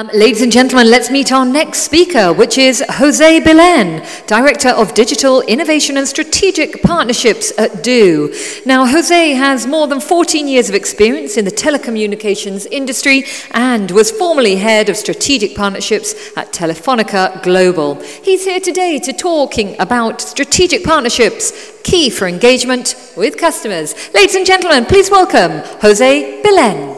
Ladies and gentlemen, let's meet our next speaker, which is Jose Belen, Director of Digital Innovation and Strategic Partnerships at Do. Now, Jose has more than 14 years of experience in the telecommunications industry and was formerly Head of Strategic Partnerships at Telefonica Global. He's here today to talking about strategic partnerships, key for engagement with customers. Ladies and gentlemen, please welcome Jose Belen.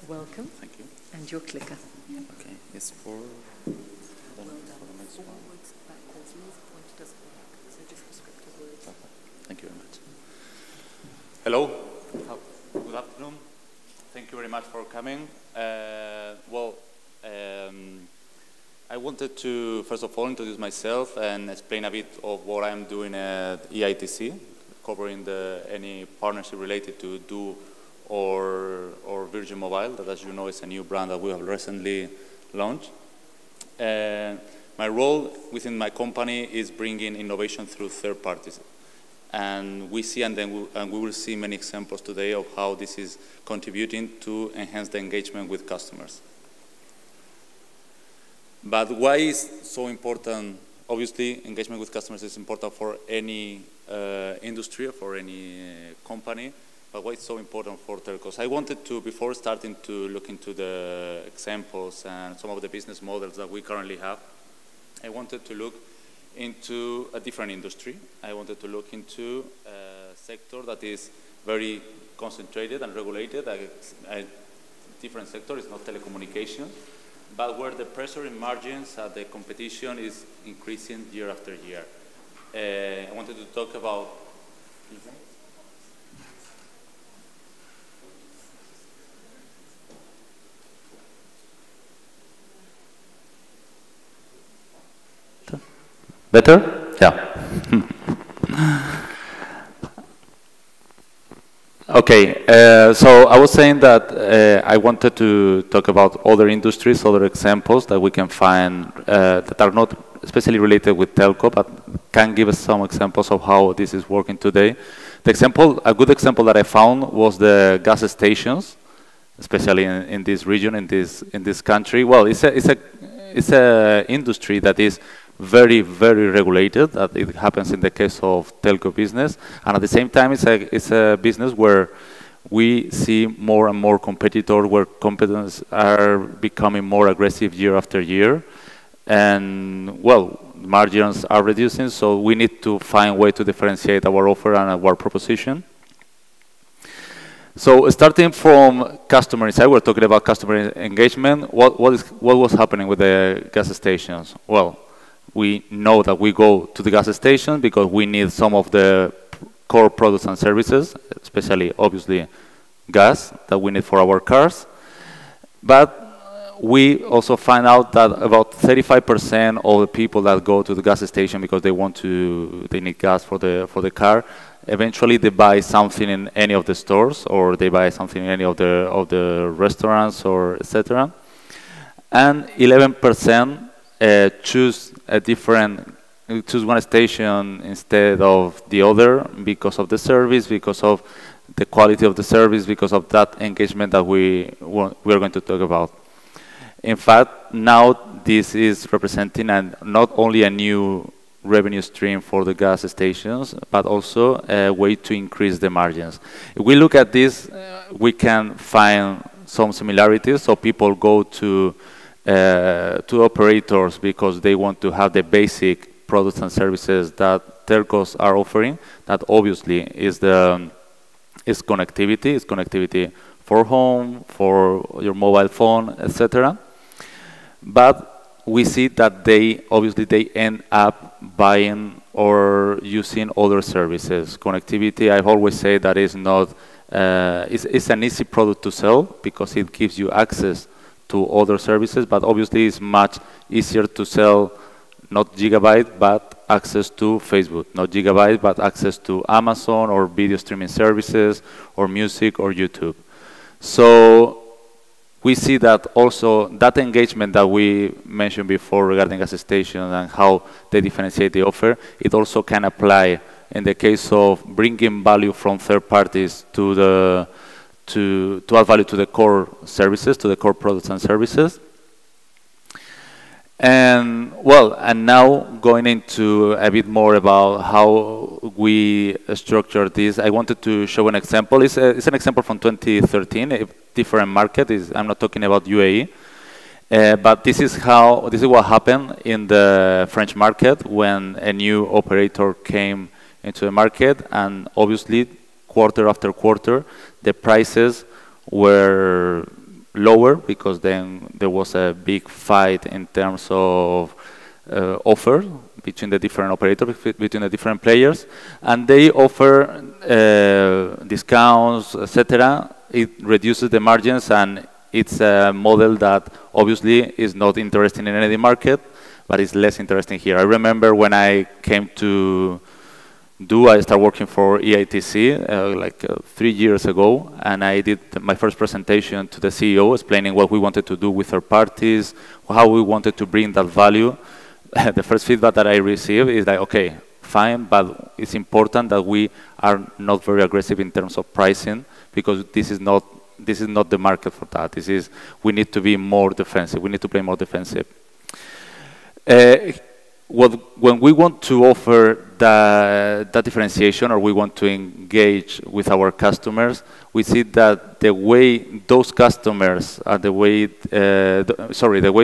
Welcome. Thank you. And your clicker. Okay, it's for the next one. Thank you very much. Hello. Good afternoon. Thank you very much for coming. I wanted to, first of all, introduce myself and explain a bit of what I'm doing at EITC, covering any partnership related to Do or Virgin Mobile, that, as you know, is a new brand that we have recently launched. My role within my company is bringing innovation through third parties. And we see, and we will see many examples today of how this is contributing to enhance the engagement with customers. But why is so important? Obviously, engagement with customers is important for any industry or for any company. But why it's so important for telcos? I wanted to, before starting to look into the examples and some of the business models that we currently have, I wanted to look into a different industry. I wanted to look into a sector that is very concentrated and regulated, a different sector. It's not telecommunications, but where the pressure in margins and the competition is increasing year after year. I wanted to talk about Better? Yeah. Okay, so I was saying that I wanted to talk about other industries, other examples that we can find that are not especially related with telco, but can give us some examples of how this is working today. A good example that I found was the gas stations, especially in this region, in this country. Well, it's a industry that is very, very regulated. That it happens in the case of telco business, and at the same time, it's a business where we see more and more competitors, where competitors are becoming more aggressive year after year, and well, margins are reducing. So we need to find a way to differentiate our offer and our proposition. So starting from customer inside, we're talking about customer engagement. What was happening with the gas stations? Well, we know that we go to the gas station because we need some of the core products and services, especially, obviously, gas that we need for our cars. But we also find out that about 35% of the people that go to the gas station because they need gas for the car, eventually they buy something in any of the stores, or they buy something in any of the restaurants, or etc. And 11% choose one station instead of the other because of the service, because of the quality of the service, because of that engagement that we're going to talk about. In fact, now this is representing not only a new revenue stream for the gas stations, but also a way to increase the margins. If we look at this, we can find some similarities. So people go to operators because they want to have the basic products and services that telcos are offering. That obviously is connectivity. It's connectivity for home, for your mobile phone, etc. But we see that they end up buying or using other services. Connectivity, I always say that is not. It's an easy product to sell because it gives you access to other services, but obviously it's much easier to sell not gigabyte, but access to Facebook, not gigabyte, but access to Amazon or video streaming services or music or YouTube. So we see that also that engagement that we mentioned before regarding gas stations and how they differentiate the offer, it also can apply in the case of bringing value from third parties to to add value to the core services, to the core products and services. And well, and now going into a bit more about how we structure this, I wanted to show an example. It's an example from 2013, a different market. I'm not talking about UAE, but this is what happened in the French market when a new operator came into the market, and obviously quarter after quarter the prices were lower because then there was a big fight in terms of offer between the different operators, between the different players, and they offer discounts, etc. It reduces the margins, and it's a model that obviously is not interesting in any market, but is less interesting here. I remember when I came to I started working for EITC 3 years ago, and I did my first presentation to the CEO explaining what we wanted to do with third parties, how we wanted to bring that value. The first feedback that I received is like, okay, fine, but it's important that we are not very aggressive in terms of pricing, because this is not the market for that. We need to be more defensive. We need to play more defensive. When we want to offer that differentiation, or we want to engage with our customers, we see that the way those customers are the way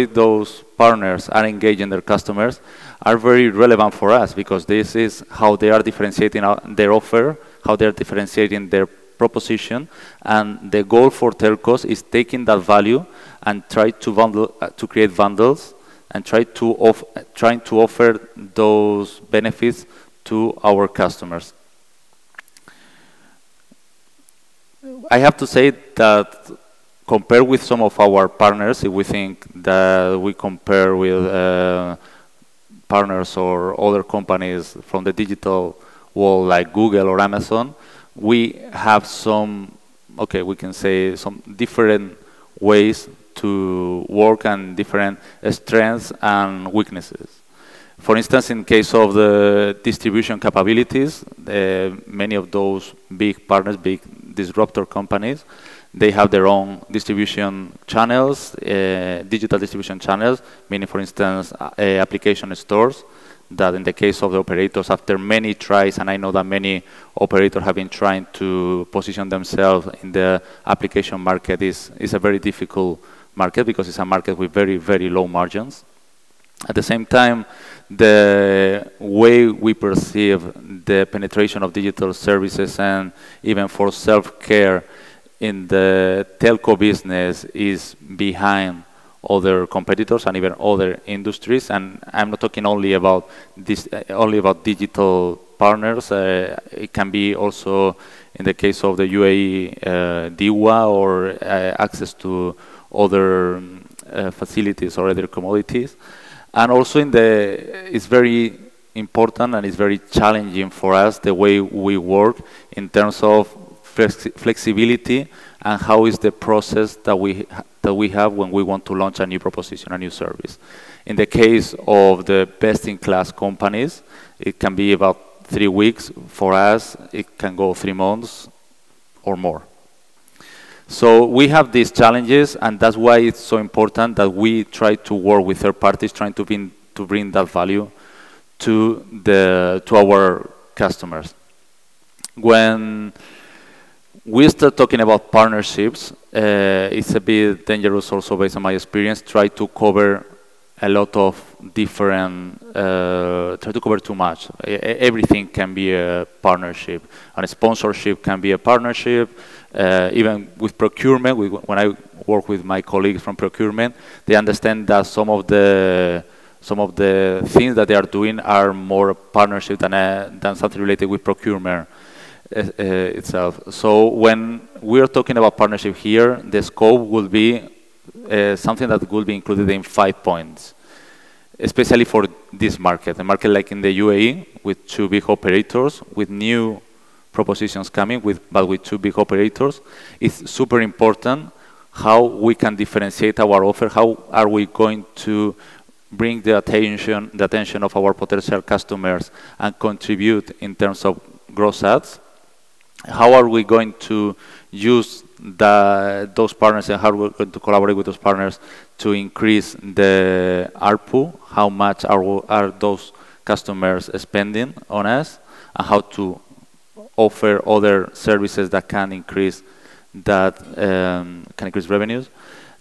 those partners are engaging their customers are very relevant for us, because this is how they are differentiating their offer, how they are differentiating their proposition, and the goal for telcos is taking that value and try to create bundles and trying to offer those benefits to our customers. I have to say that compared with some of our partners, if we think that we compare with partners or other companies from the digital world like Google or Amazon, we have we can say some different ways to work and different strengths and weaknesses. For instance, in case of the distribution capabilities, many of those big partners, big disruptor companies, they have their own distribution channels, digital distribution channels, meaning, for instance, application stores, that in the case of the operators, after many tries, and I know that many operators have been trying to position themselves in the application market, is a very difficult market, because it's a market with very, very low margins. At the same time, the way we perceive the penetration of digital services and even for self-care in the telco business is behind other competitors and even other industries. And I'm not talking only about digital partners. It can be also in the case of the UAE DIWA, or access to other facilities or other commodities. And also it's very important and it's very challenging for us the way we work in terms of flexibility and how is the process that we have when we want to launch a new proposition, a new service. In the case of the best-in-class companies, it can be about 3 weeks. For us, it can go 3 months or more. So we have these challenges, and that's why it's so important that we try to work with third parties, trying to bring that value to our customers. When we start talking about partnerships, it's a bit dangerous also based on my experience, try to cover a lot of different, try to cover too much. Everything can be a partnership, and a sponsorship can be a partnership. Even with procurement, when I work with my colleagues from procurement, they understand that some of the things that they are doing are more partnership than something related with procurement itself. So when we are talking about partnership here, the scope will be something that will be included in 5 points, especially for this market, a market like in the UAE with 2 big operators, with new propositions coming, but with 2 big operators. It's super important how we can differentiate our offer. How are we going to bring the attention of our potential customers and contribute in terms of gross ads? How are we going to use those partners and how we're going to collaborate with those partners to increase the ARPU, how much are those customers spending on us, and how to offer other services that can increase revenues.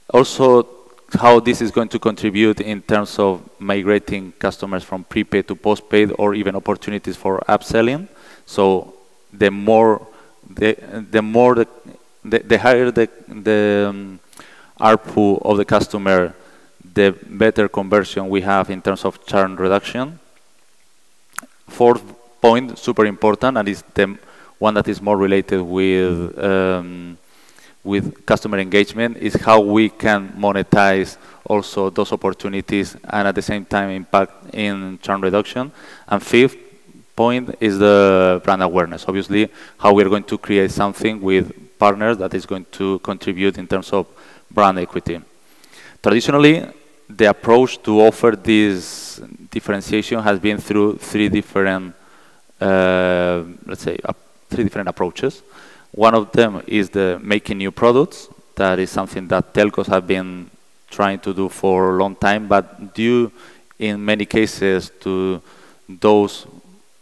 Also, how this is going to contribute in terms of migrating customers from prepaid to postpaid, or even opportunities for upselling. So the higher the ARPU of the customer, the better conversion we have in terms of churn reduction. Fourth point, super important, and is the one that is more related with customer engagement, is how we can monetize also those opportunities and at the same time impact in churn reduction. And fifth point is the brand awareness. Obviously, how we're going to create something with partners that is going to contribute in terms of brand equity. Traditionally, the approach to offer this differentiation has been through three different, three different approaches. One of them is the making new products. That is something that telcos have been trying to do for a long time, but due in many cases to those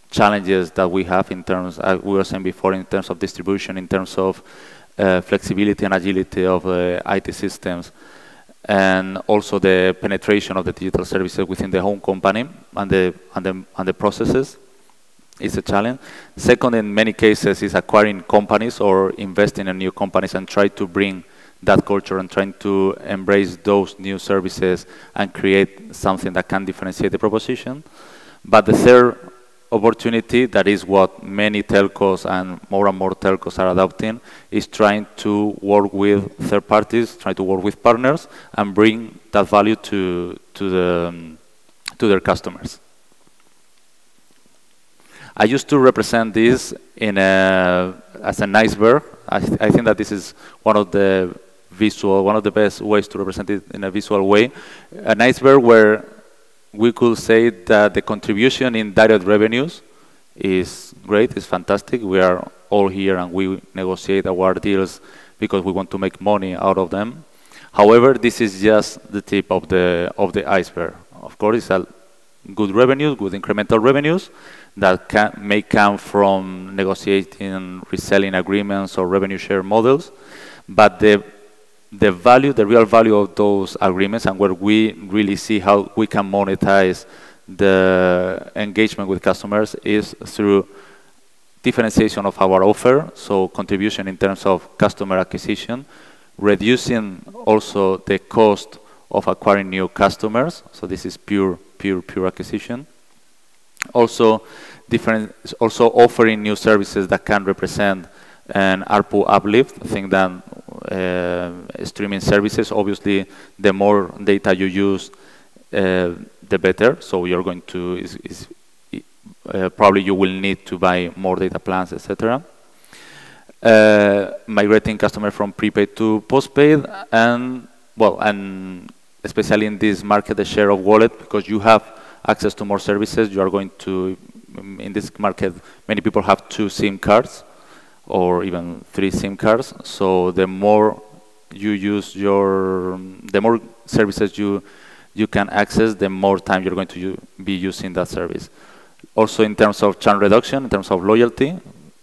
challenges that we have in terms, as we were saying before, in terms of distribution, in terms of flexibility and agility of the IT systems, and also the penetration of the digital services within the home company and the processes is a challenge. Second, in many cases, is acquiring companies or investing in new companies and try to bring that culture and trying to embrace those new services and create something that can differentiate the proposition. But the third opportunity, that is what many telcos and more telcos are adopting, is trying to work with third parties, trying to work with partners, and bring that value to their customers. I used to represent this as an iceberg. I think that this is one of the best ways to represent it in a visual way. An iceberg where we could say that the contribution in direct revenues is great, is fantastic. We are all here and we negotiate our deals because we want to make money out of them. However, this is just the tip of the iceberg. Of course, it's a good revenues, good incremental revenues that may come from negotiating reselling agreements or revenue share models, but the real value of those agreements and where we really see how we can monetize the engagement with customers is through differentiation of our offer, so contribution in terms of customer acquisition, reducing also the cost of acquiring new customers, so this is pure acquisition. Also offering new services that can represent an ARPU uplift. I think that streaming services, obviously, the more data you use, the better. So you're going to probably you will need to buy more data plans, etc. Migrating customers from prepaid to postpaid, and especially in this market, the share of wallet, because you have access to more services. You are going to, in this market, many people have 2 SIM cards or even 3 SIM cards. So the more you use the more services you can access, the more time you're going to be using that service. Also in terms of churn reduction, in terms of loyalty,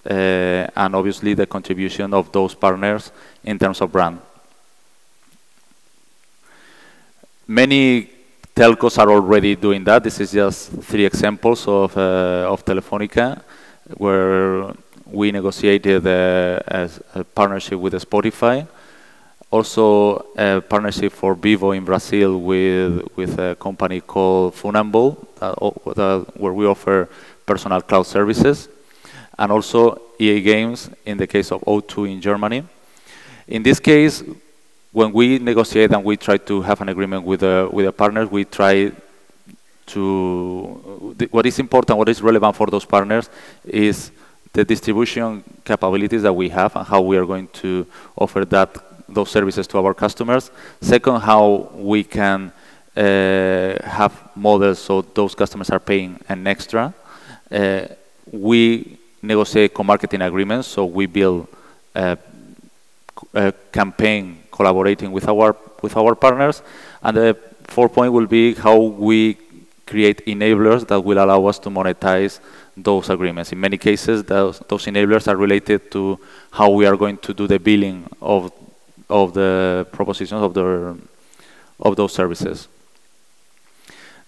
and obviously the contribution of those partners in terms of brand. Many telcos are already doing that. This is just 3 examples of Telefónica, where we negotiated a partnership with Spotify. Also a partnership for Vivo in Brazil with a company called Funambule, where we offer personal cloud services. And also EA Games in the case of O2 in Germany. In this case, when we negotiate and we try to have an agreement with a partner, we try to, what is important, what is relevant for those partners is the distribution capabilities that we have and how we are going to offer those services to our customers. Second, how we can have models so those customers are paying an extra. We negotiate co-marketing agreements, so we build campaign collaborating with our partners. And the fourth point will be how we create enablers that will allow us to monetize those agreements. In many cases, those enablers are related to how we are going to do the billing of the propositions of those services.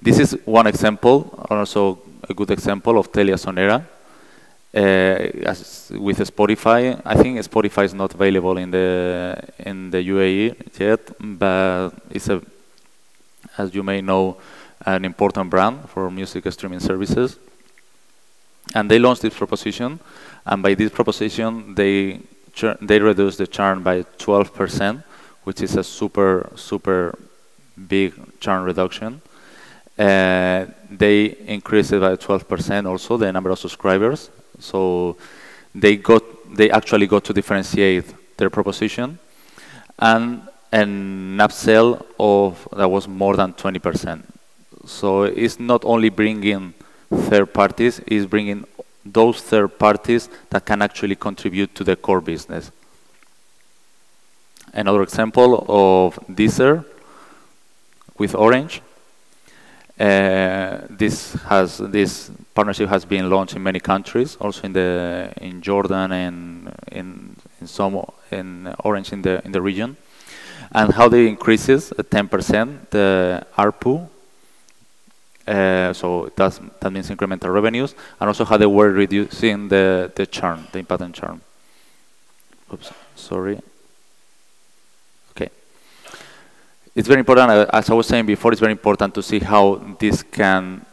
This is one example, also a good example of Telia Sonera. With Spotify, I think Spotify is not available in the UAE yet, but it's as you may know, an important brand for music streaming services. And they launched this proposition, and by this proposition, they reduced the churn by 12%, which is a super big churn reduction. They increased it by 12% also, the number of subscribers. So they actually got to differentiate their proposition, and an upsell that was more than 20%. So it's not only bringing third parties, it's bringing those third parties that can actually contribute to the core business. Another example of Deezer with Orange. This partnership has been launched in many countries, also in Jordan and in Orange in the region. And how they increases 10% the ARPU. So that means incremental revenues, and also how they were reducing the churn, the impact on churn. Oops, sorry. Okay. It's very important, as I was saying before, it's very important to see how this can,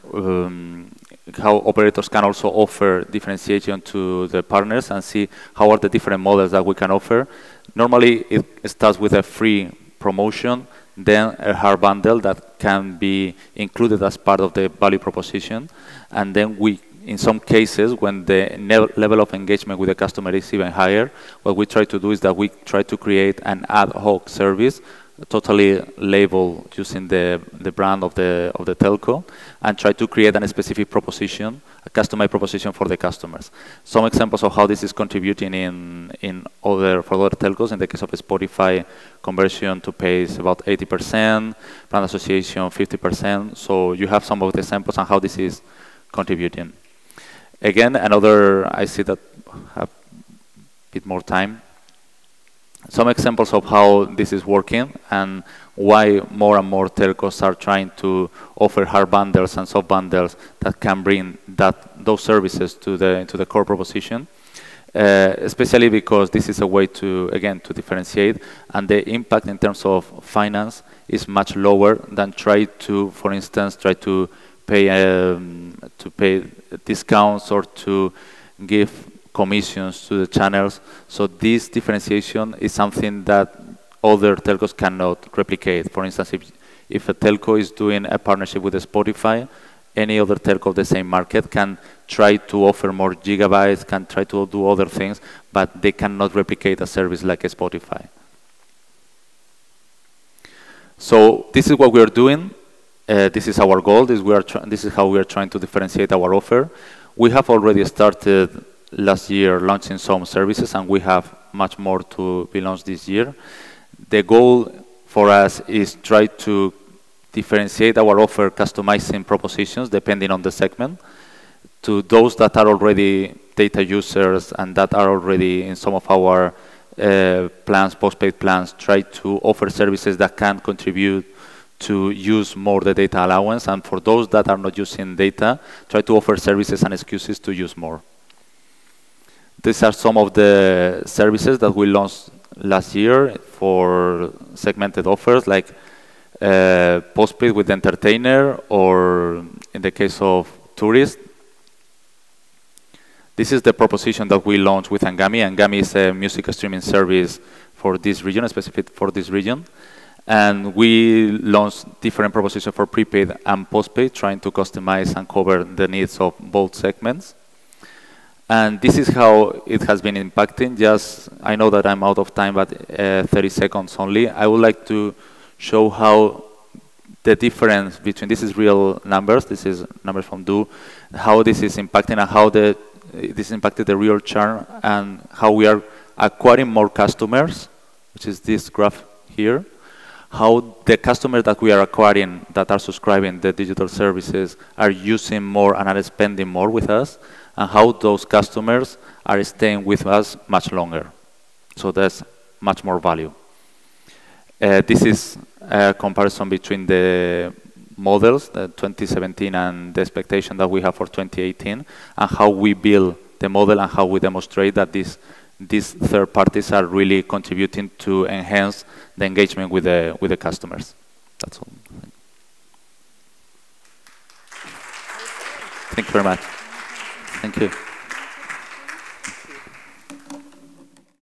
how operators can also offer differentiation to the partners and see how are the different models that we can offer. Normally, it starts with a free promotion, then a hard bundle that can be included as part of the value proposition. And then in some cases, when the level of engagement with the customer is even higher, what we try to do is that we try to create an ad hoc service, totally labeled using the brand of the telco, and try to create a specific proposition, a customized proposition for the customers. Some examples of how this is contributing for other telcos. In the case of Spotify, conversion to pay is about 80%, brand association 50%. So you have some of the examples on how this is contributing. Again, I see that I have a bit more time. Some examples of how this is working and why more and more telcos are trying to offer hard bundles and soft bundles that can bring those services to the core proposition. Especially because this is a way to differentiate, and the impact in terms of finance is much lower than for instance, try to pay discounts or to give commissions to the channels. So this differentiation is something that other telcos cannot replicate. For instance, if a telco is doing a partnership with Spotify, any other telco of the same market can try to offer more gigabytes, can try to do other things, but they cannot replicate a service like a Spotify. So this is what we are doing. This is our goal. This is how we are trying to differentiate our offer. We have already started last year launching some services, and we have much more to be launched this year. The goal for us is try to differentiate our offer, customizing propositions depending on the segment to those that are already data users and that are already in some of our plans, postpaid plans, try to offer services that can contribute to use more the data allowance, and for those that are not using data, try to offer services and excuses to use more. These are some of the services that we launched last year for segmented offers, like postpaid with entertainer, or in the case of tourists. This is the proposition that we launched with Angami. Angami is a music streaming service for this region, specific for this region. And we launched different propositions for prepaid and postpaid, trying to customize and cover the needs of both segments. And this is how it has been impacting. I know that I'm out of time, but 30 seconds only. I would like to show how the difference between, this is real numbers, this is numbers from Do, how this is impacting and how this impacted the real churn, and how we are acquiring more customers which is this graph here, how the customers that we are acquiring that are subscribing the digital services are using more and are spending more with us, and how those customers are staying with us much longer. So there's much more value. This is a comparison between the models, the 2017 and the expectation that we have for 2018, and how we build the model and how we demonstrate that these third parties are really contributing to enhance the engagement with the customers. That's all. Thank you very much. Thank you.